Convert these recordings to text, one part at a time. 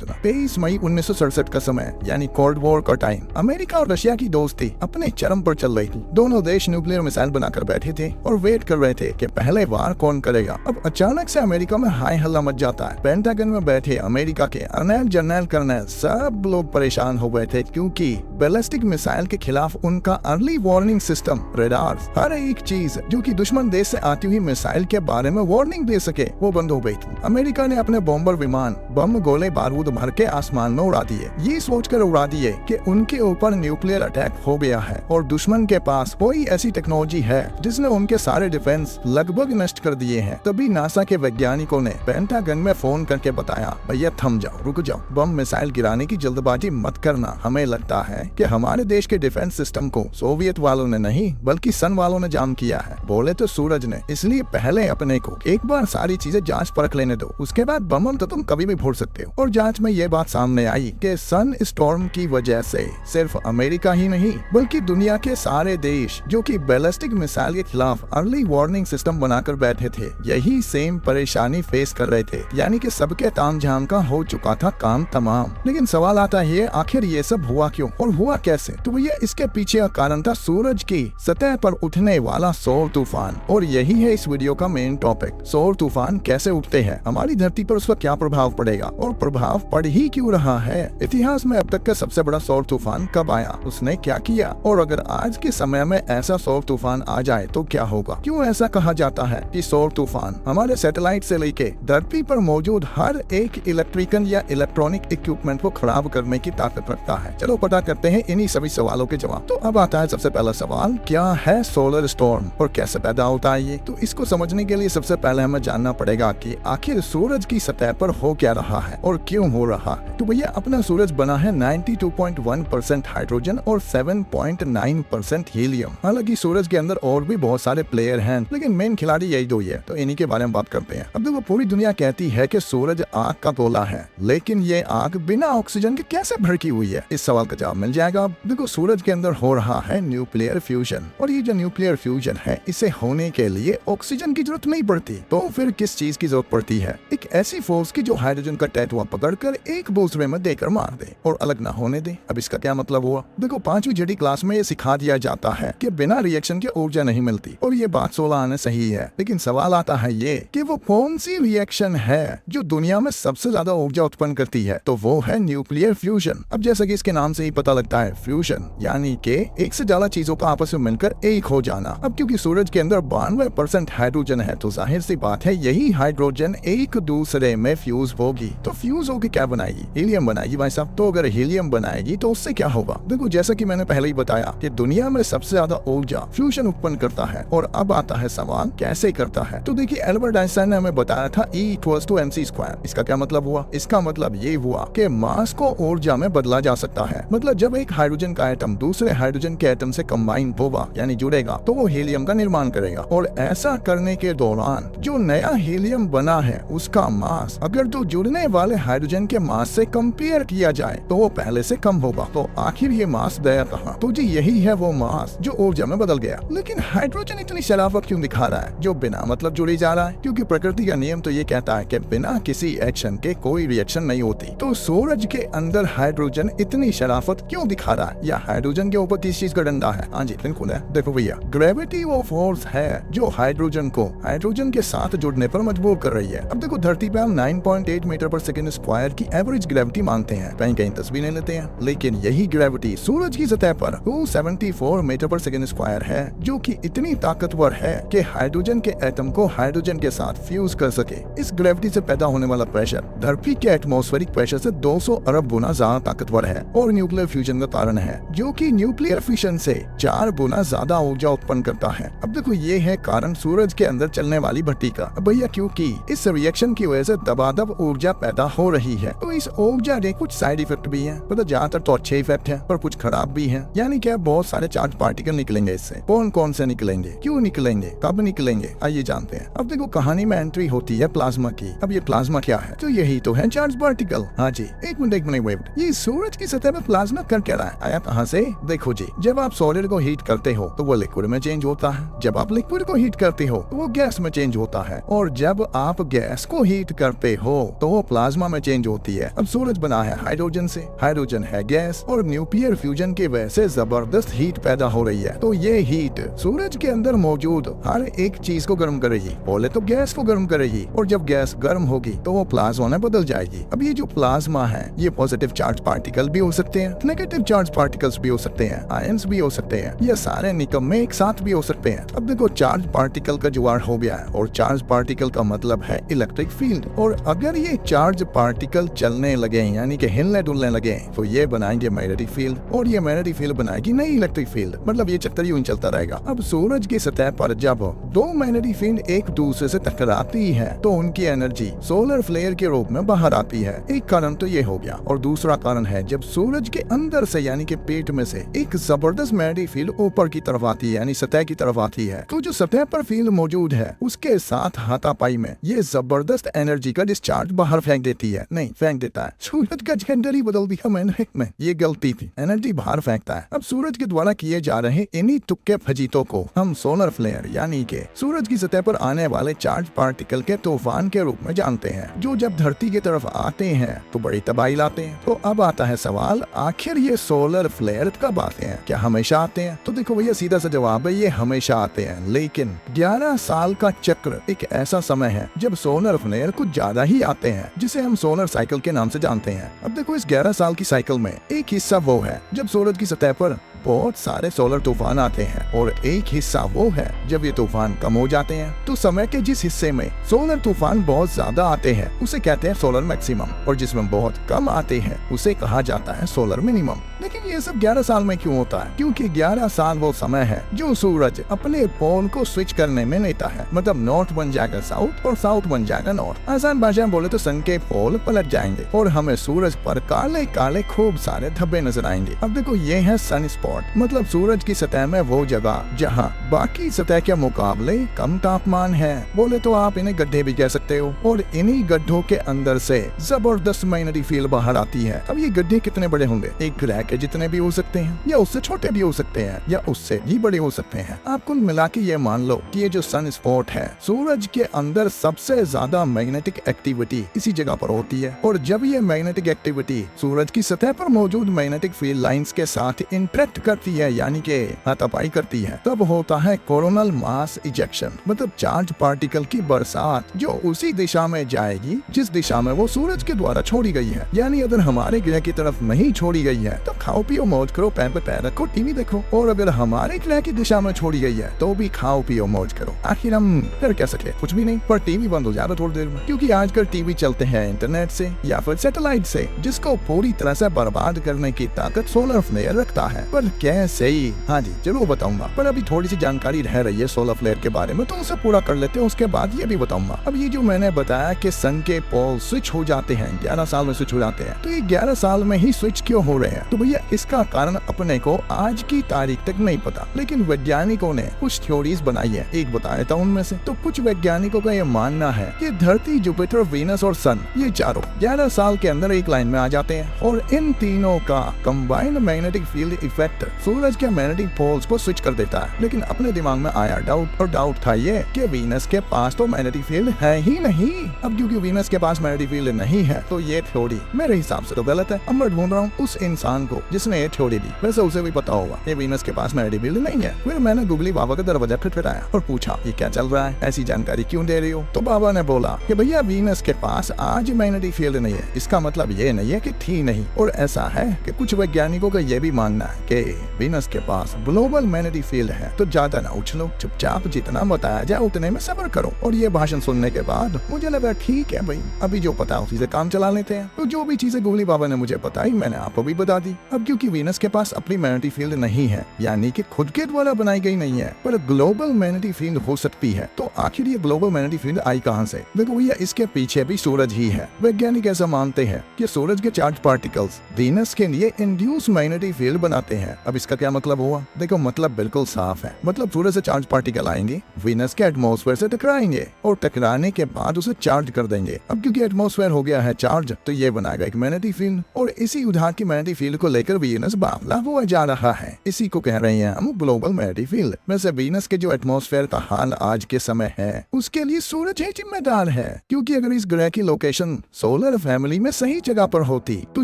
23 मई 1967 का समय यानी कोल्ड वॉर का टाइम। अमेरिका और रशिया की दोस्ती अपने चरम पर चल रही थी। दोनों देश न्यूक्लियर मिसाइल बनाकर बैठे थे और वेट कर रहे थे कि पहले वार कौन करेगा। अब अचानक से अमेरिका में हाई हल्ला मच जाता है। पेंटागन में बैठे अमेरिका के अर्नल जनरल कर्नल सब लोग परेशान हो गए थे, क्योंकि बैलिस्टिक मिसाइल के खिलाफ उनका अर्ली वार्निंग सिस्टम रेडार, हर एक चीज जो कि दुश्मन देश से आती हुई मिसाइल के बारे में वार्निंग दे सके, वो बंद हो गई थी। अमेरिका ने अपने बॉम्बर विमान बम गोले बारूद भर के आसमान में उड़ा दिए, ये सोचकर उड़ा दिए कि उनके ऊपर न्यूक्लियर अटैक हो गया है और दुश्मन के पास कोई ऐसी टेक्नोलॉजी है जिसने उनके सारे डिफेंस लगभग नष्ट कर दिए हैं। तभी नासा के वैज्ञानिकों ने पेंटागन में फोन करके बताया, भैया थम जाओ, रुक जाओ, बम मिसाइल गिराने की जल्दबाजी मत करना। हमें लगता है कि हमारे देश के डिफेंस सिस्टम को सोवियत वालों ने नहीं बल्कि सन वालों ने जाम किया है। बोले तो सूरज ने, इसलिए पहले अपने को एक बार सारी चीजें जांच परख लेने दो, उसके बाद बम तो तुम कभी भी फोड़ सकते हो। और जांच में ये बात सामने आई कि सन स्टॉर्म की वजह से सिर्फ अमेरिका ही नहीं बल्कि दुनिया के सारे देश जो कि बैलिस्टिक मिसाइल के खिलाफ अर्ली वार्निंग सिस्टम बनाकर बैठे थे, यही सेम परेशानी फेस कर रहे थे। यानी कि सबके तामझाम का हो चुका था काम तमाम। लेकिन सवाल आता है, आखिर ये सब हुआ क्यों और हुआ कैसे? तो भैया इसके पीछे का कारण था सूरज की सतह पर उठने वाला सौर तूफान। और यही है इस वीडियो का मेन टॉपिक। सौर तूफान कैसे उठते हैं, हमारी धरती पर उसका क्या प्रभाव पड़ेगा और प्रभाव पड़ ही क्यों रहा है, इतिहास में अब तक का सबसे बड़ा सौर तूफान कब आया, उसने क्या किया, और अगर आज के समय में ऐसा सौर तूफान आ जाए तो क्या होगा। क्यों ऐसा कहा जाता है कि सौर तूफान हमारे सैटेलाइट से लेके धरती पर मौजूद हर एक इलेक्ट्रिकल या इलेक्ट्रॉनिक इक्विपमेंट को खराब करने की ताकत रखता है। चलो पता करते हैं इन्हीं सभी सवालों के जवाब। तो अब आता है सबसे पहला सवाल, क्या है सोलर स्टॉर्म और कैसे पैदा होता है ये? तो इसको समझने के लिए सबसे पहले हमें जानना पड़ेगा कि आखिर सूरज की सतह पर हो क्या रहा है और क्यों हो रहा है। तो भैया अपना सूरज बना है 92.1% हाइड्रोजन और 7.9% हीलियम। हालांकि सूरज के अंदर और भी बहुत सारे प्लेयर हैं, लेकिन मेन खिलाड़ी यही दो ही है, तो इन्हीं के बारे में बात करते हैं। अब देखो, पूरी दुनिया कहती है कि सूरज आग का गोला है, लेकिन ये आग बिना ऑक्सीजन के कैसे भड़की हुई है? इस सवाल का जवाब मिल जाएगा। देखो, सूरज के अंदर हो रहा है न्यूक्लियर फ्यूजन, और ये जो न्यूक्लियर फ्यूजन है, इसे होने के लिए ऑक्सीजन की जरूरत नहीं पड़ती। तो फिर किस चीज की जरूरत पड़ती है? एक ऐसी फोर्स की जो हाइड्रोजन का टैटुआ पकड़कर एक दूसरे में देकर मार दे और अलग ना होने दे। अब इसका क्या मतलब हुआ? देखो, 5वीं जेडी क्लास में ये सिखा दिया जाता है कि बिना रिएक्शन के ऊर्जा नहीं मिलती, और ये बात 16 आने सही है। लेकिन सवाल आता है ये कि वो कौन सी रिएक्शन है जो दुनिया में सबसे ज्यादा ऊर्जा उत्पन्न करती है? तो वो है न्यूक्लियर फ्यूजन। अब जैसा कि इसके नाम से ही पता लगता है, फ्यूजन यानी कि एक से ज्यादा चीजों का आपस में मिलकर एक हो जाना। अब क्योंकि सूरज के अंदर 92% हाइड्रोजन है, तो जाहिर सी बात है यही हाइड्रोजन एक दूसरे में फ्यूज होगी। तो फ्यूज होकर क्या बनाएगी? हीलियम बनाएगी भाई साहब। तो अगर हीलियम बनाएगी तो उससे क्या होगा? देखो, जैसा कि मैंने पहले ही बताया कि दुनिया में सबसे ज्यादा ऊर्जा फ्यूजन उत्पन्न करता है। और अब आता है सवाल, कैसे करता है? तो देखिए, एल्बर्ट आइंस्टाइन ने हमें बताया था E=mc²। इसका क्या मतलब हुआ? इसका मतलब ये हुआ कि मास को ऊर्जा में बदला जा सकता है। मतलब जब एक हाइड्रोजन का एटम दूसरे हाइड्रोजन के एटम से कंबाइन होगा यानी जुड़ेगा, तो वो हीलियम का निर्माण करेगा। और ऐसा करने के दौरान जो नया हीलियम बना है उसका मास अगर तो जुड़ने वाले हाइड्रोजन के मास से कंपेयर किया जाए तो वो पहले से कम होगा। तो आखिर ये मास गया कहाँ? तो जी यही है वो मास जो ऊर्जा में बदल गया। लेकिन हाइड्रोजन इतनी शराफत क्यों दिखा रहा है जो बिना मतलब जुड़ी जा रहा है? क्योंकि प्रकृति का नियम तो ये कहता है कि बिना किसी एक्शन के कोई रिएक्शन नहीं होती। तो सूरज के अंदर हाइड्रोजन इतनी शराफत क्यों दिखा रहा है? या हाइड्रोजन के ऊपर किस चीज का डंडा है? हाँ जी बिल्कुल है। देखो भैया, ग्रेविटी वो फोर्स है जो हाइड्रोजन को हाइड्रोजन के साथ जुड़ने पर मजबूर कर रही है। अब देखो, धरती पे हम 9.8 मीटर पर सेकंड स्क्वायर की एवरेज ग्रेविटी मानते हैं, कहीं कहीं तस्वीरें लेते हैं, लेकिन यही ग्रेविटी सूरज की सतह पर 274 मीटर पर सेकंड स्क्वायर है, जो कि इतनी ताकतवर है कि हाइड्रोजन के एटम को हाइड्रोजन के साथ फ्यूज कर सके। इस ग्रेविटी से पैदा होने वाला प्रेशर धरती के एटमॉस्फेरिक प्रेशर से 200 अरब गुना ज्यादा ताकतवर है और न्यूक्लियर फ्यूजन का कारण है, जो कि न्यूक्लियर फिशन से 4 गुना ज्यादा ऊर्जा उत्पन्न करता है। अब देखो, ये है कारण सूरज के अंदर चलने वाली भट्टी का। भैया क्योंकि इस रिएक्शन की वजह से दबादब ऊर्जा पैदा हो रही है, तो इस ऊर्जा के कुछ साइड इफेक्ट भी हैं। मतलब ज्यादातर तो अच्छे इफेक्ट हैं, पर कुछ खराब भी हैं। यानी क्या, बहुत सारे चार्ज पार्टिकल निकलेंगे इससे। कौन कौन से निकलेंगे, क्यों निकलेंगे, कब निकलेंगे, आइए जानते हैं। अब देखो, कहानी में एंट्री होती है प्लाज्मा की। अब ये प्लाज्मा क्या है? तो यही तो है चार्ज पार्टिकल। हाँ जी, एक मिनट वेट, ये सूरज की सतह पर प्लाज्मा कर क्या रहा है? आया कहाँ से? देखो जी, जब आप सॉलिड को हीट करते हो तो वो लिक्विड में चेंज होता है, जब आप लिक्विड को हीट करते हो तो वो गैस में चेंज होता है, और जब आप गैस को हीट करते हो तो वो प्लाज्मा में चेंज होती है। अब सूरज बना है हाइड्रोजन से, हाइड्रोजन है गैस और न्यूक्लियर फ्यूजन की वजह से जबरदस्त हीट पैदा हो रही है। तो ये हीट सूरज के अंदर मौजूद हर एक चीज को गर्म करेगी। पहले तो गैस को गर्म करेगी और जब गैस गर्म होगी तो वो प्लाज्मा में बदल जाएगी। अब ये जो प्लाज्मा है ये पॉजिटिव चार्ज पार्टिकल भी हो सकते हैं, नेगेटिव चार्ज पार्टिकल्स भी हो सकते हैं, आयंस भी हो सकते हैं, ये सारे निकम्मे एक साथ भी हो सकते हैं। अब देखो चार्ज पार्टिकल का जुगाड़ हो गया है और चार्ज पार्टिकल का मतलब है इलेक्ट्रिक फील्ड। और अगर ये चार्ज पार्टिकल चलने लगे यानी कि हिलने डुलने लगे तो ये बनाएंगे मैग्नेटिक फील्ड और ये मैग्नेटिक फील्ड बनाएगी नई इलेक्ट्रिक फील्ड। मतलब ये चक्कर यूं चलता रहेगा। अब सूरज की सतह पर जब दो मैग्नेटिक फील्ड एक दूसरे से टकराती है तो उनकी एनर्जी सोलर फ्लेयर के रूप में बाहर आती है। एक कारण तो ये हो गया और दूसरा कारण है जब सूरज के अंदर से यानी कि पेट में से एक जबरदस्त मैग्नेटिक फील्ड ऊपर की तरफ आती है यानी सतह की तरफ आती है तो जो सतह पर फील्ड मौजूद है उसके साथ हाथापाई में ये जबरदस्त एनर्जी का डिस्चार्ज बाहर फेंक देती है, नहीं फेंक देता है। सूरज का जेंडर ही बदल दिया मैंने में, ये गलती थी, एनर्जी बाहर फेंकता है। अब सूरज के द्वारा किए जा रहे इन्हीं तुक्के फजीतों को हम सोलर फ्लेयर यानी कि सूरज की सतह पर आने वाले चार्ज पार्टिकल के तूफान के रूप में जानते हैं, जो जब धरती की तरफ आते हैं तो बड़ी तबाही लाते हैं। तो अब आता है सवाल, आखिर ये सोलर फ्लेयर कब आते हैं? क्या हमेशा आते हैं? तो देखो भैया सीधा सा जवाब है ये हमेशा आते हैं, लेकिन 11 साल का चक्र एक ऐसा समय है जब सोलर फ्लेयर कुछ ज्यादा ही आते हैं, जिसे हम सोलर साइकिल के नाम से जानते हैं। अब देखो इस 11 साल की साइकिल में एक हिस्सा वो है जब सूरज की सतह पर बहुत सारे सोलर तूफान आते हैं और एक हिस्सा वो है जब ये तूफान कम हो जाते हैं। तो समय के जिस हिस्से में सोलर तूफान बहुत ज्यादा आते हैं उसे कहते हैं सोलर मैक्सिमम और जिसमें बहुत कम आते हैं उसे कहा जाता है सोलर मिनिमम। लेकिन ये सब 11 साल में क्यों होता है? क्योंकि 11 साल वो समय है जो सूरज अपने पोल को स्विच करने में लेता है। मतलब नॉर्थ बन जाएगा साउथ और साउथ बन जाएगा नॉर्थ। आसान भाषा में बोले तो सन के पोल पलट जाएंगे और हमें सूरज पर काले काले खूब सारे धब्बे नजर आएंगे। अब देखो ये है सन स्पॉट, मतलब सूरज की सतह में वो जगह जहाँ बाकी सतह के मुकाबले कम तापमान है। बोले तो आप इन्हें गड्ढे भी कह सकते हो और इन्हीं गड्ढों के अंदर से जबरदस्त मैग्नेटिक फील्ड बाहर आती है। अब ये गड्ढे कितने बड़े होंगे? एक ग्रह के जितने भी हो सकते हैं या उससे छोटे भी हो सकते हैं या उससे भी बड़े हो सकते हैं। आप कुल मिला के ये मान लो कि ये जो सन स्पॉट है सूरज के अंदर सबसे ज्यादा मैग्नेटिक एक्टिविटी इसी जगह पर होती है और जब ये मैग्नेटिक एक्टिविटी सूरज की सतह पर मौजूद मैग्नेटिक फील्ड लाइंस के साथ इंटरेक्ट करती है यानी कि हाथापाई करती है, तब होता है कोरोनल मास इजेक्शन, मतलब चार्ज पार्टिकल की बरसात जो उसी दिशा में जाएगी जिस दिशा में वो सूरज के द्वारा छोड़ी गई है। यानी अगर हमारे ग्रह की तरफ नहीं छोड़ी गई है तो खाओ पियो मौज करो, पैर पे पैर रखो, टीवी देखो, और अगर हमारे ग्रह की दिशा में छोड़ी गई है तो भी खाओ पियो मौज करो। आखिर हम कर क्या सके? कुछ भी नहीं, पर टीवी बंद हो जाता थोड़ी देर में, क्योंकि आजकल टीवी चलते हैं इंटरनेट से या फिर सैटेलाइट से, जिसको पूरी तरह से बर्बाद करने की ताकत सोलर फ्लेयर रखता है। पर कैसे? हाँ जी जरूर बताऊंगा, पर अभी थोड़ी सी जानकारी रह रही है सोलर फ्लेयर के बारे में तो उसे पूरा कर लेते हैं, उसके बाद ये भी बताऊंगा। अब ये जो मैंने बताया कि सन के पोल स्विच हो जाते हैं, 11 साल में स्विच हो जाते हैं, तो ये 11 साल में ही स्विच क्यों हो रहे हैं? तो भैया इसका कारण अपने को आज की तारीख तक नहीं पता, लेकिन वैज्ञानिकों ने कुछ थ्योरीज बनाई है, एक बता देता हूँ उनमें से। तो कुछ वैज्ञानिकों का ये मानना है कि धरती, जुपिटर, वीनस और सन ये चारों 11 साल के अंदर एक लाइन में आ जाते हैं और इन तीनों का कंबाइंड मैग्नेटिक फील्ड इफेक्ट सूरज के मैग्नेटिक पोल्स को स्विच कर देता है। लेकिन अपने दिमाग में आया डाउट, और डाउट था ये कि वीनस के पास तो मैग्नेटिक फील्ड है ही नहीं। अब क्योंकि वीनस के पास मैग्नेटिक फील्ड नहीं है तो ये थ्योरी मेरे हिसाब से तो गलत है। अब मैं ढूंढ रहा हूँ उस इंसान को जिसने ये थ्योरी दी, वैसे उसे भी पता होगा ये वीनस के पास मैग्नेटिक फील्ड नहीं है। फिर मैंने गुगली बाबा का दरवाजा खटखटाया और पूछा ये क्या चल रहा है, ऐसी जानकारी क्यों दे रही हो? तो बाबा ने बोला कि भैया वीनस के पास आज मैग्नेटिक फील्ड नहीं है, इसका मतलब ये नहीं है कि थी नहीं, और ऐसा है कि कुछ वैज्ञानिकों का ये भी मानना है कि वीनस के पास ग्लोबल मैग्नेटिक फील्ड है। तो ज्यादा ना उछलो, चुपचाप जितना बताया जाए उतने में सब्र करो। और ये भाषण सुनने के बाद मुझे लगा ठीक है भाई, अभी जो पता उसी से काम चला लेते हैं। तो जो भी चीजें गुगली बाबा ने मुझे बताई मैंने आपको भी बता दी। अब क्योंकि वीनस के पास अपनी मैग्नेटिक फील्ड नहीं है, यानी कि खुद के द्वारा बनाई गई नहीं है, पर ग्लोबल मैग्नेटिक फील्ड हो सकती है, तो आखिर ये ग्लोबल मैग्नेटिक फील्ड आई कहाँ से? देखो भैया इसके पीछे भी सूरज ही है। वैज्ञानिक ऐसा मानते हैं कि सूरज के चार्ज पार्टिकल्स वीनस के लिए इंड्यूस मैग्नेटिक फील्ड बनाते हैं। अब इसका क्या मतलब हुआ? देखो मतलब बिल्कुल साफ है, मतलब सूरज से चार्ज पार्टिकल आएंगे, वीनस के एटमॉस्फेयर से टकराएंगे और टकराने के बाद उसे चार्ज कर देंगे। अब क्योंकि एटमॉस्फेयर हो गया है चार्ज तो ये बनाएगा एक मैग्नेटिक फील्ड, और इसी उधार की मैग्नेटिक फील्ड को लेकर वीनस बावला हुआ जा रहा है। इसी को कह रहे हैं हम ग्लोबल मैग्नेटिक फील्ड। वैसे वीनस के जो एटमॉस्फेयर का हाल आज के समय है उसके लिए सूरज ही जिम्मेदार है, क्योंकि अगर इस ग्रह की लोकेशन सोलर फैमिली में सही जगह पर होती तो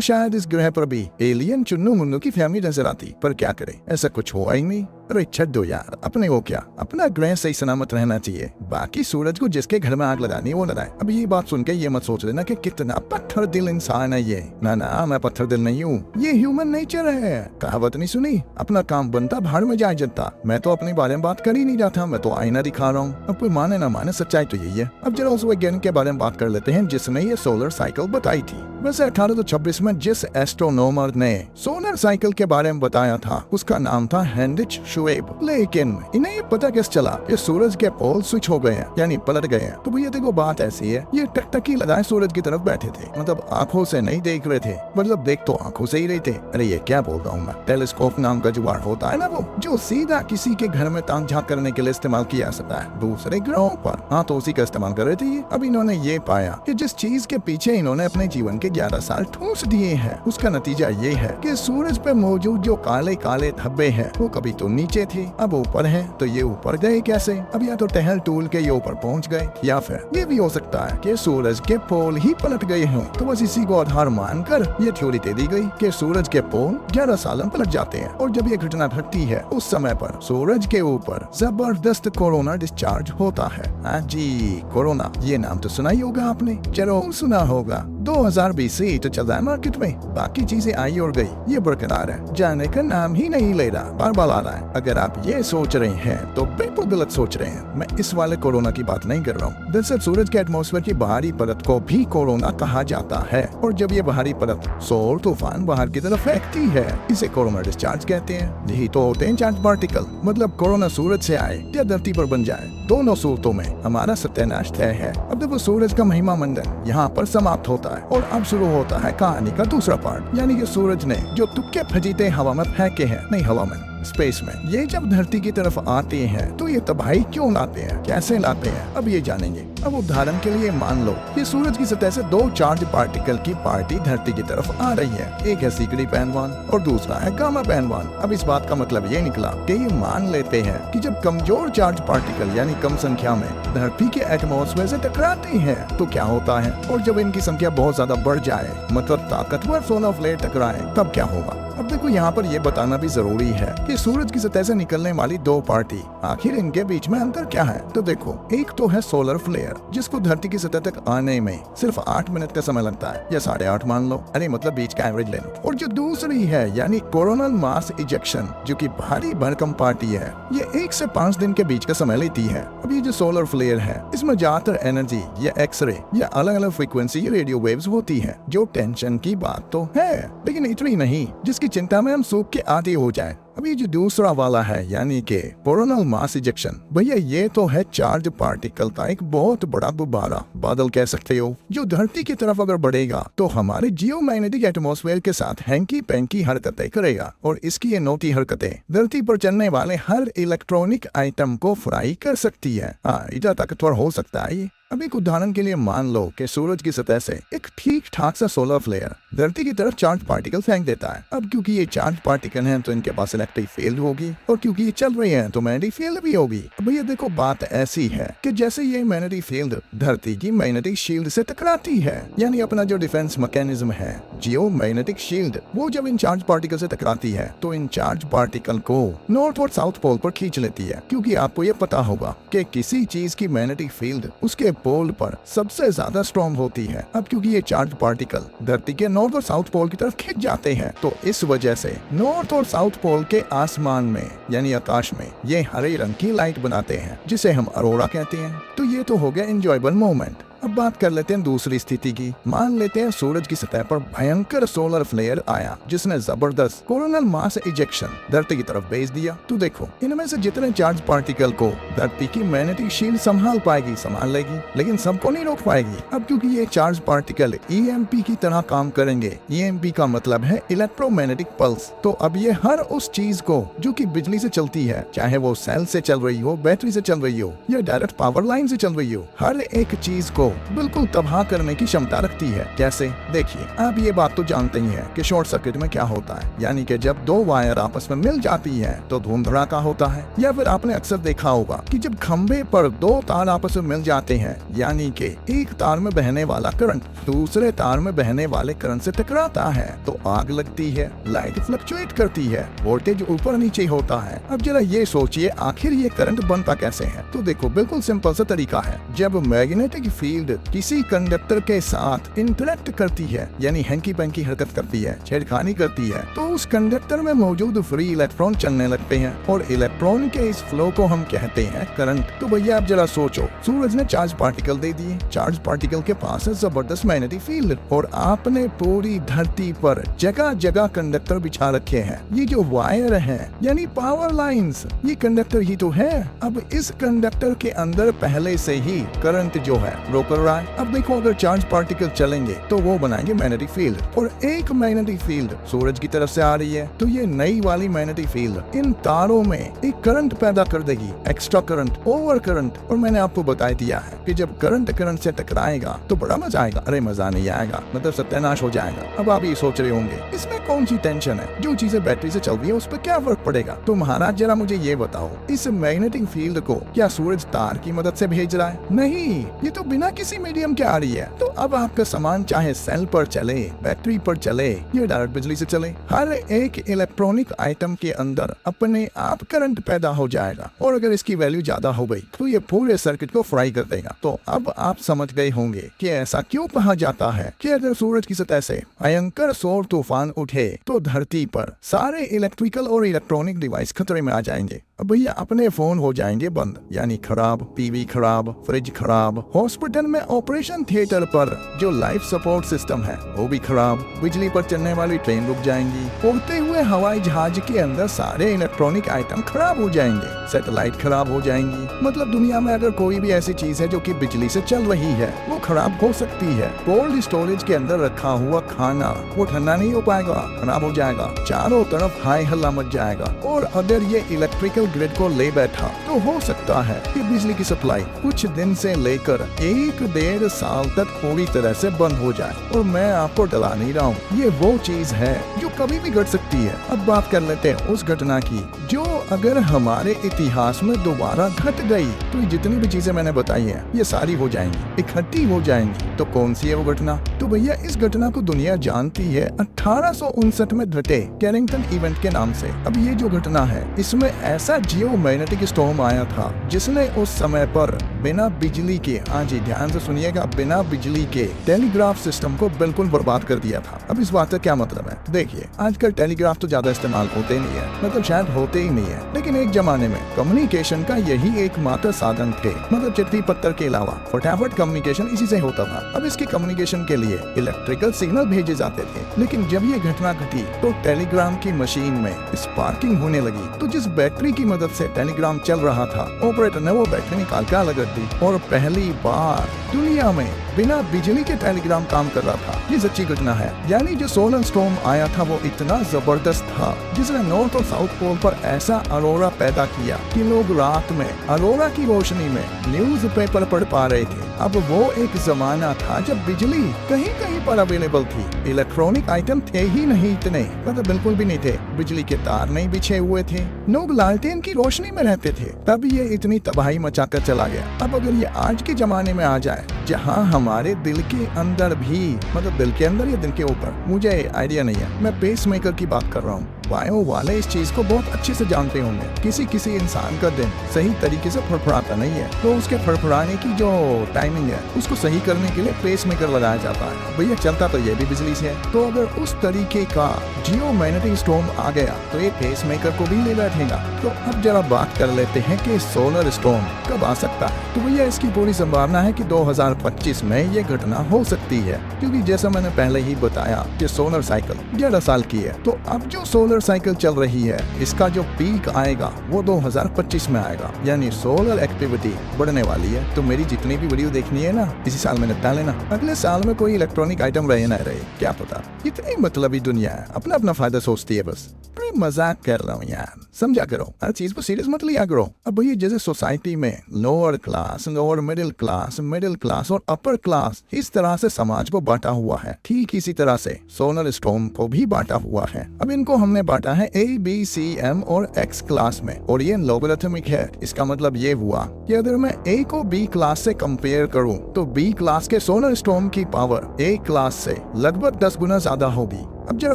शायद इस ग्रह पर भी एलियन चुन्नू मुन्नू की फैमिली नजर आती। पर क्या करे, ऐसा कुछ हुआ ही नहीं। अरे छड्डो यार, अपने वो क्या, अपना ग्रह सही सलामत रहना चाहिए, बाकी सूरज को जिसके घर में आग लगानी वो लगाए। अब ये बात सुन के ये मत सोच लेना कि कितना पत्थर दिल इंसान है ये। ना मैं पत्थर दिल नहीं हूँ, ये ह्यूमन नेचर है। कहावत नहीं सुनी, अपना काम बनता भाड़ में जाए जनता। मैं तो अपने बारे में बात कर ही नहीं रहा था, मैं तो आईना दिखा रहा हूँ। अब कोई माने ना माने, सच्चाई तो यही है। अब जरा उस वैज्ञानिक के बारे में बात कर लेते हैं जिसने ये सोलर साइकिल बताई थी। वैसे 1826 में जिस एस्ट्रोनॉमर ने सोलर साइकिल के बारे में बताया था उसका नाम था हेनरिच शुएब। लेकिन इन्हें ये पता कैसे चला कि सूरज के पोल स्विच हो गए हैं, यानी पलट गए हैं। तो भैया देखो, बात ऐसी है, ये टकटकी लगाए सूरज की तरफ बैठे थे, मतलब आंखों से नहीं देख रहे थे, मतलब देख तो आंखों से ही रहे थे। अरे ये क्या बोल रहा हूँ मैं, टेलीस्कोप नाम का जुगाड़ होता है ना वो, जो सीधा किसी के घर में ताक झांक करने के लिए इस्तेमाल किया जाता है दूसरे ग्रहों पर। हाँ, तो उसी का इस्तेमाल कर रहे थे। अब इन्होंने ये पाया कि जिस चीज के पीछे इन्होंने अपने जीवन के 11 साल ठूंस दिए हैं उसका नतीजा ये है कि सूरज पे मौजूद जो काले काले धब्बे हैं वो कभी तो नीचे थे, अब ऊपर है। तो ये ऊपर गए कैसे? अब या तो टहल टूल के ये ऊपर पहुंच गए, या फिर ये भी हो सकता है कि सूरज के पोल ही पलट गए हों। तो बस इसी को आधार मानकर ये थ्योरी दे दी गई कि सूरज के पोल 11 साल में पलट जाते हैं, और जब ये घटना घटती है उस समय पर सूरज के ऊपर जबरदस्त कोरोना डिस्चार्ज होता है। हाँ जी, कोरोना, ये नाम तो सुना ही होगा आपने, जरूर सुना होगा। 2020 से तो चल रहा है मार्केट में, बाकी चीजें आई और गई, ये बरकरार है, जाने का नाम ही नहीं ले रहा, बार बार आ रहा है। अगर आप ये सोच रहे हैं तो बिल्कुल गलत सोच रहे हैं। मैं इस वाले कोरोना की बात नहीं कर रहा हूँ। दरअसल सूरज के एटमॉस्फेयर की बाहरी परत को भी कोरोना कहा जाता है, और जब ये बाहरी परत सौर तूफान बाहर की तरफ फेंकती है इसे कोरोना डिस्चार्ज कहते हैं। यही तो होते हैं चार्ज पार्टिकल, मतलब कोरोना सूरज से आए या धरती पर बन जाए, दोनों सूरतों में हमारा सत्यानाश तय है। अब देखो, सूरज का महिमा मंडन यहाँ पर समाप्त होता है और अब शुरू होता है कहानी का दूसरा पार्ट, यानी कि सूरज ने जो तुक्के फजीते हवा में फेंके हैं, नहीं हवा में, स्पेस में, ये जब धरती की तरफ आते हैं तो ये तबाही क्यों लाते हैं, कैसे लाते हैं, अब ये जानेंगे। अब उदाहरण के लिए मान लो कि सूरज की सतह से 2 चार्ज पार्टिकल की पार्टी धरती की तरफ आ रही है। एक है सीकड़ी पहलवान और दूसरा है गामा पहलवान। अब इस बात का मतलब ये निकला कि ये मान लेते हैं कि जब कमजोर चार्ज पार्टिकल यानी कम संख्या में धरती के एटमॉस्फेयर से टकराते हैं तो क्या होता है, और जब इनकी संख्या बहुत ज्यादा बढ़ जाए, मतलब ताकतवर सोलर फ्लेयर टकराए, तब क्या होगा। अब देखो, यहाँ पर यह बताना भी जरूरी है कि सूरज की सतह से निकलने वाली 2 पार्टी, आखिर इनके बीच में अंतर क्या है। तो देखो, एक तो है सोलर फ्लेयर जिसको धरती की सतह तक आने में सिर्फ 8 मिनट का समय लगता है, या 8.5 मान लो, अरे मतलब बीच का एवरेज ले लो। और जो दूसरी है यानी कोरोनल मास इजेक्शन, जो कि भारी भरकम पार्टी है, ये 1 से 5 दिन के बीच का समय लेती है। अब ये जो सोलर फ्लेयर है इसमें ज्यादातर एनर्जी या एक्सरे या अलग अलग फ्रीक्वेंसी रेडियो वेव्स होती है, जो टेंशन की बात तो है, लेकिन इतनी नहीं जिसकी चिंता में हम सूख के आदि हो जाए। अभी जो दूसरा वाला है यानी कि कोरोनल मास इजेक्शन, भैया ये तो है चार्ज पार्टिकल का एक बहुत बड़ा गुब्बारा, बादल कह सकते हो, जो धरती की तरफ अगर बढ़ेगा तो हमारे जियोमैग्नेटिक एटमॉस्फेयर के साथ हैंकी पैंकी हरकतें करेगा, और इसकी ये नोटी हरकतें धरती पर चलने वाले हर इलेक्ट्रॉनिक आइटम को फ्राई कर सकती है। इतना ताकतवर हो सकता है ये। अब एक उदाहरण के लिए मान लो कि सूरज की सतह से एक ठीक ठाक सा सोलर फ्लेयर धरती की तरफ चार्ज पार्टिकल फेंक देता है। अब क्योंकि ये चार्ज पार्टिकल हैं तो इनके पास इलेक्ट्रिक फील्ड होगी, और क्योंकि ये चल रहे हैं तो मैग्नेटिक फील्ड भी होगी। अब भैया देखो, बात ऐसी है कि जैसे ये मैग्नेटिक फील्ड धरती की मैग्नेटिक शील्ड से टकराती है, यानी अपना जो डिफेंस मैकेनिज्म है जियो मैग्नेटिक शील्ड, वो जब इन चार्ज पार्टिकल से टकराती है तो इन चार्ज पार्टिकल को नॉर्थ और साउथ पोल पर खींच लेती है। क्योंकि आपको ये पता होगा कि किसी चीज की मैग्नेटिक फील्ड उसके पोल पर सबसे ज्यादा स्ट्रॉन्ग होती है। अब क्योंकि ये चार्ज पार्टिकल धरती के नॉर्थ और साउथ पोल की तरफ खिंच जाते हैं, तो इस वजह से नॉर्थ और साउथ पोल के आसमान में यानी आकाश में ये हरे रंग की लाइट बनाते हैं, जिसे हम अरोरा कहते हैं। तो ये तो हो गया एंजॉयबल मोमेंट। अब बात कर लेते हैं दूसरी स्थिति की। मान लेते हैं सूरज की सतह पर भयंकर सोलर फ्लेयर आया जिसने जबरदस्त कोरोनल मास इजेक्शन धरती की तरफ भेज दिया। तो देखो, इनमें से जितने चार्ज पार्टिकल को धरती की मैग्नेटिक शील्ड संभाल पाएगी संभाल लेगी, लेकिन सबको नहीं रोक पाएगी। अब क्योंकि ये चार्ज पार्टिकल EMP की तरह काम करेंगे। EMP का मतलब है इलेक्ट्रोमैग्नेटिक पल्स। तो अब ये हर उस चीज को जो कि बिजली से चलती है, चाहे वो सेल से चल रही हो, बैटरी से चल रही हो या डायरेक्ट पावर लाइन से चल रही हो, हर एक चीज को बिल्कुल तबाह करने की क्षमता रखती है। कैसे? देखिए, आप ये बात तो जानते ही हैं कि शॉर्ट सर्किट में क्या होता है, यानी कि जब दो वायर आपस में मिल जाती है तो धूम धड़ाका होता है। या फिर आपने अक्सर देखा होगा कि जब खंबे पर दो तार आपस में मिल जाते हैं, यानी कि एक तार में बहने वाला करंट दूसरे तार में बहने वाले करंट से टकराता है तो आग लगती है, लाइट फ्लक्चुएट करती है, वोल्टेज ऊपर नीचे होता है। अब जरा ये सोचिए, आखिर ये करंट बनता कैसे है? तो देखो, बिल्कुल सिंपल सा तरीका है। जब मैग्नेटिक फील्ड किसी कंडक्टर के साथ इंटरेक्ट करती है, यानी हैंकी पैंकी हरकत करती है, छेड़खानी करती है, तो उस कंडक्टर में मौजूद फ्री इलेक्ट्रॉन चलने लगते हैं और इलेक्ट्रॉन के इस फ्लो को हम कहते हैं करंट। तो भैया आप जरा सोचो, सूरज ने चार्ज पार्टिकल दे दिए, चार्ज पार्टिकल के पास है जबरदस्त मैग्नेटिक फील्ड और आपने पूरी धरती पर जगह जगह कंडक्टर बिछा रखे हैं। ये जो वायर है यानी पावर लाइंस, ये कंडक्टर ही तो है। अब इस कंडक्टर के अंदर पहले से ही करंट जो है रो कर रहा है। अब देखो, अगर चार्ज पार्टिकल चलेंगे तो वो बनाएंगे मैग्नेटिक फील्ड और एक मैग्नेटिक फील्ड सूरज की तरफ से आ रही है, तो ये नई वाली मैग्नेटिक फील्ड इन तारों में एक करंट पैदा कर देगी, एक्स्ट्रा करंट, ओवर करंट। और मैंने आपको बता दिया है कि जब करंट करंट से टकराएगा तो बड़ा मजा आएगा। अरे मजा नहीं आएगा, मतलब सत्यानाश हो जाएगा। अब आप ये सोच रहे होंगे इसमें कौन सी टेंशन है, जो चीजें बैटरी से चल रही है उस पर क्या फर्क पड़ेगा? तो महाराज जरा मुझे ये बताओ, इस मैग्नेटिक फील्ड को क्या सूरज तार की मदद से भेज रहा है? नहीं, ये तो बिना किसी मीडियम के आ रही है। तो अब आपका सामान चाहे सेल पर चले, बैटरी पर चले या डायरेक्ट बिजली से चले, हर एक इलेक्ट्रॉनिक आइटम के अंदर अपने आप करंट पैदा हो जाएगा और अगर इसकी वैल्यू ज्यादा हो गई तो ये पूरे सर्किट को फ्राई कर देगा। तो अब आप समझ गए होंगे कि ऐसा क्यों कहा जाता है कि अगर सूरज की सतह से भयंकर सौर तूफान उठे तो धरती पर सारे इलेक्ट्रिकल और इलेक्ट्रॉनिक डिवाइस खतरे में आ जाएंगे। अब भैया अपने फोन हो जाएंगे बंद, यानी खराब, टीवी खराब, फ्रिज खराब, हॉस्पिटल में ऑपरेशन थिएटर पर जो लाइफ सपोर्ट सिस्टम है वो भी खराब, बिजली पर चलने वाली ट्रेन रुक जाएंगी, उड़ते हुए हवाई जहाज के अंदर सारे इलेक्ट्रॉनिक आइटम खराब हो जाएंगे, सैटेलाइट खराब हो जाएंगी। मतलब दुनिया में अगर कोई भी ऐसी चीज है जो कि बिजली से चल रही है वो खराब हो सकती है। कोल्ड स्टोरेज के अंदर रखा हुआ खाना वो ठंडा नहीं हो पाएगा, खराब हो जाएगा, चारों तरफ हाई हल्ला मच जाएगा। और अगर ये इलेक्ट्रिकल ग्रिड को ले बैठा तो हो सकता है कि बिजली की सप्लाई कुछ दिन से लेकर 1-1.5 साल तक पूरी तरह से बंद हो जाए। और मैं आपको डरा नहीं रहा हूँ, ये वो चीज है जो कभी भी घट सकती है। अब बात कर लेते हैं उस घटना की जो अगर हमारे इतिहास में दोबारा घट गई तो जितनी भी चीजें मैंने बताई है ये सारी हो जाएंगी, इकट्ठी हो जाएंगी। तो कौन सी है वो घटना? तो भैया इस घटना को दुनिया जानती है 1859 में घटे कैरिंगटन इवेंट के नाम से। अब ये जो घटना है इसमें ऐसा जियो मैग्नेटिक स्टॉर्म आया था जिसने उस समय पर बिना बिजली के, हाँ जी ध्यान से सुनिएगा, बिना बिजली के टेलीग्राफ सिस्टम को बिल्कुल बर्बाद कर दिया था। अब इस बात का क्या मतलब है? देखिए, आजकल टेलीग्राफ तो ज्यादा इस्तेमाल होते ही नहीं है, मतलब शायद होते ही नहीं है, लेकिन एक जमाने में कम्युनिकेशन का यही एकमात्र साधन थे। मतलब चिट्ठी पत्र के अलावा फटाफट कम्युनिकेशन इसी से होता था। अब इसके कम्युनिकेशन के लिए इलेक्ट्रिकल सिग्नल भेजे जाते थे, लेकिन जब ये घटना घटी तो टेलीग्राम की मशीन में स्पार्किंग होने लगी। तो जिस बैटरी की मदद से टेलीग्राम चल रहा था, ऑपरेटर ने वो बैटरी निकाल कर अलग रख दी और पहली बार दुनिया में बिना बिजली के टेलीग्राम काम कर रहा था। ये सच्ची घटना है। यानी जो सोलर स्टॉर्म आया था वो इतना जबरदस्त था जिसने नॉर्थ और साउथ पोल पर ऐसा अरोरा पैदा किया कि लोग रात में अरोरा की रोशनी में न्यूज़पेपर पढ़ पा रहे थे। अब वो एक जमाना था जब बिजली कहीं कहीं पर अवेलेबल थी, इलेक्ट्रॉनिक आइटम थे ही नहीं इतने, मतलब बिल्कुल भी नहीं थे, बिजली के तार नहीं बिछे हुए थे, लोग लालटेन की रोशनी में रहते थे। तब ये इतनी तबाही मचाकर चला गया। अब अगर ये आज के जमाने में आ जाए जहाँ हमारे दिल के अंदर भी, मतलब दिल के अंदर या दिल के ऊपर, मुझे आइडिया नहीं है, मैं पेस मेकर की बात कर रहा हूँ। बायो वाले इस चीज को बहुत अच्छे से जानते होंगे। किसी इंसान का दिल सही तरीके से फड़फड़ाता नहीं है तो उसके फड़फड़ाने की जो टाइमिंग है उसको सही करने के लिए पेस मेकर लगाया जाता है। भैया चलता तो ये भी बिजली से है। तो अगर उस तरीके का जियो मैग्नेटिक स्टॉर्म आ गया तो ये पेस मेकर को भी ले बैठेगा। तो अब जरा बात कर लेते हैं कि सोलर स्टॉर्म कब आ सकता है। तो भैया इसकी पूरी संभावना है कि 2025 में ये घटना हो सकती है, क्योंकि जैसा मैंने पहले ही बताया कि सोलर साइकिल 11 साल की है। तो अब जो सोलर सोलर साइकिल चल रही है, इसका जो पीक आएगा वो 2025 में आएगा, यानी सोलर एक्टिविटी बढ़ने वाली है। तो मेरी जितनी भी वीडियो देखनी है ना, इसी साल में निपटा लेना। अगले साल में कोई इलेक्ट्रॉनिक आइटम रहे ना रहे, क्या पता। इतनी मतलबी दुनिया है, अपना अपना फायदा सोचती है बस। मजाक कर रहा हूँ यार, समझा करो, हर चीज को सीरियस मत लिया करो। अब भैया जैसे सोसाइटी में lower class, lower middle class और अपर क्लास, इस तरह से समाज को बांटा हुआ है, ठीक इसी तरह से सोलर स्टॉर्म को भी बांटा हुआ है। अब इनको हमने बांटा है A, B, C, M और X क्लास में, और ये लोगरिथमिक है। इसका मतलब ये हुआ कि अगर मैं A को B क्लास से कंपेयर करूं तो B क्लास के सोलर स्टॉर्म की पावर A क्लास से लगभग 10 गुना ज्यादा होगी। अब जरा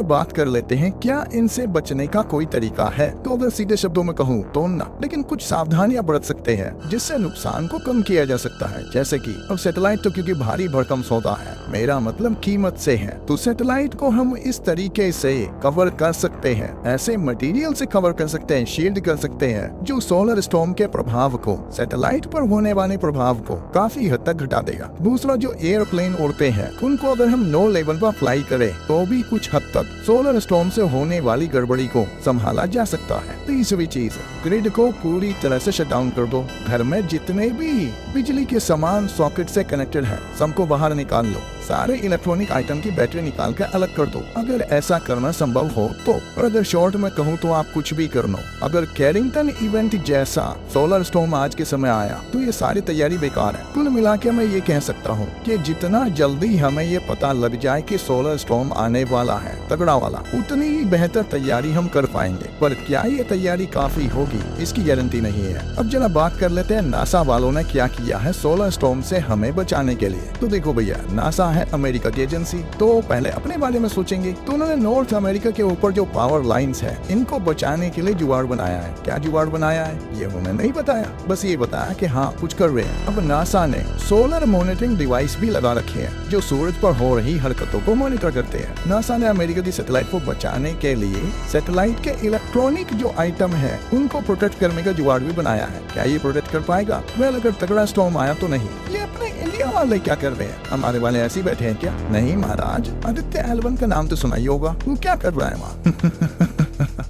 बात कर लेते हैं, क्या इनसे बचने का कोई तरीका है? तो अगर सीधे शब्दों में कहूँ तो ना, लेकिन कुछ सावधानियां बरत सकते हैं जिससे नुकसान को कम किया जा सकता है। जैसे कि अब सैटेलाइट तो क्योंकि भारी भरकम सौदा है, मेरा मतलब कीमत से है, तो सैटेलाइट को हम इस तरीके से कवर कर सकते हैं, ऐसे मटेरियल से कवर कर सकते हैं, शील्ड कर सकते हैं, जो सोलर स्टॉर्म के प्रभाव को, सैटेलाइट पर होने वाले प्रभाव को काफी हद तक घटा देगा। दूसरा, जो एयरप्लेन उड़ते हैं उनको अगर हम लो लेवल पर फ्लाई करें तो भी कुछ हद तक सोलर स्टॉर्म से होने वाली गड़बड़ी को संभाला जा सकता है। तीसरी चीज, ग्रिड को पूरी तरह से शट डाउन कर दो। घर में जितने भी बिजली के सामान सॉकेट से कनेक्टेड है, सबको बाहर निकाल लो। सारे इलेक्ट्रॉनिक आइटम की बैटरी निकाल कर अलग कर दो, अगर ऐसा करना संभव हो तो। और अगर शॉर्ट में कहूँ तो आप कुछ भी कर लो। अगर कैरिंगटन इवेंट जैसा सोलर स्टॉर्म आज के समय आया तो ये सारी तैयारी बेकार है। कुल मिला के मैं ये कह सकता हूँ कि जितना जल्दी हमें ये पता लग जाए कि सोलर स्टॉर्म आने वाला है, तगड़ा वाला, उतनी ही बेहतर तैयारी हम कर पाएंगे। पर क्या ये तैयारी काफी होगी, इसकी गारंटी नहीं है। अब जरा बात कर लेते हैं नासा वालों ने क्या किया है सोलर स्टॉर्म से हमें बचाने के लिए। तो देखो भैया, नासा है अमेरिका की एजेंसी, तो पहले अपने बारे में सोचेंगे तो उन्होंने नॉर्थ अमेरिका के ऊपर जो पावर लाइंस है इनको बचाने के लिए जुगाड़ बनाया है। क्या जुगाड़ बनाया है ये उन्हें नहीं बताया, बस ये बताया कि हाँ कुछ कर रहे हैं। अब नासा ने सोलर मॉनिटरिंग डिवाइस भी लगा रखे हैं जो सूरज पर हो रही हरकतों को मॉनिटर करते हैं। नासा ने अमेरिका की सैटेलाइट को बचाने के लिए सैटेलाइट के इलेक्ट्रॉनिक जो आइटम है उनको प्रोटेक्ट करने का जुगाड़ भी बनाया है। क्या ये प्रोटेक्ट कर पाएगा? वेल, अगर तगड़ा स्टॉर्म आया तो नहीं। ये अपने इंडिया वाले क्या कर रहे हैं? हमारे वाले ऐसे ही बैठे हैं क्या? नहीं महाराज, आदित्य एल1 का नाम तो सुना ही होगा, वो क्या कर रहा है वहाँ?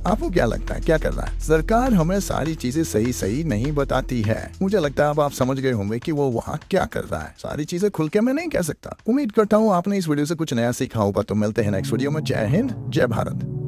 आपको क्या लगता है क्या कर रहा है? सरकार हमें सारी चीजें सही नहीं बताती है। मुझे लगता है अब आप समझ गए होंगे कि वो वहाँ क्या कर रहा है। सारी चीजें खुल के मैं नहीं कह सकता। उम्मीद करता हूँ आपने इस वीडियो से कुछ नया सीखा होगा। तो मिलते हैं नेक्स्ट वीडियो में। जय हिंद, जय भारत।